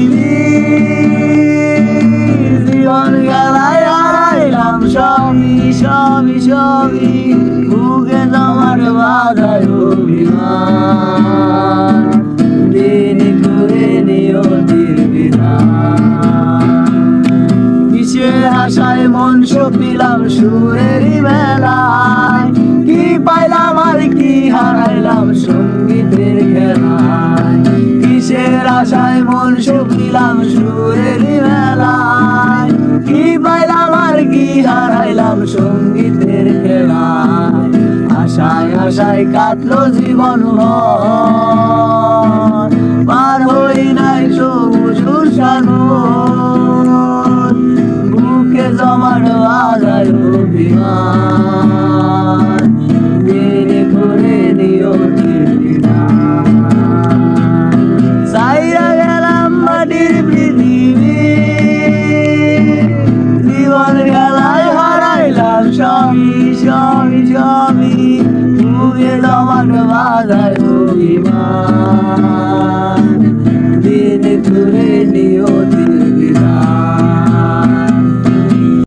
পৃথিবী, জীবন গেলায় হারাইলাম সবই সবই সবই, বুকে তোমার বাধায় অভিমান, দিন করে নিয়তির বিধান। কিসের আশায় মন সপিলাম সুরেরই মেলায়, কি পাইলাম আর কি হারাইলাম সঙ্গীতের খেলায়। কিসের আশায় মন সপিলাম সুরেরই মেলায়, কি পাইলাম আর কি হারাইলাম সঙ্গীতের খেলায়। আশায় আশায় কাটলো জীবন ভর, পার হই নাই সবুজ শ্মশান, বুকে জমাট বাঁধায় অভিমান, দিন করে নিয়তির বিধান। ছাইরা গেলাম মাটির পৃথিবী, জীবন গেলায় হারাইলাম সবই সবই সবই, বুকে জমাট বাঁধায় অভিমান।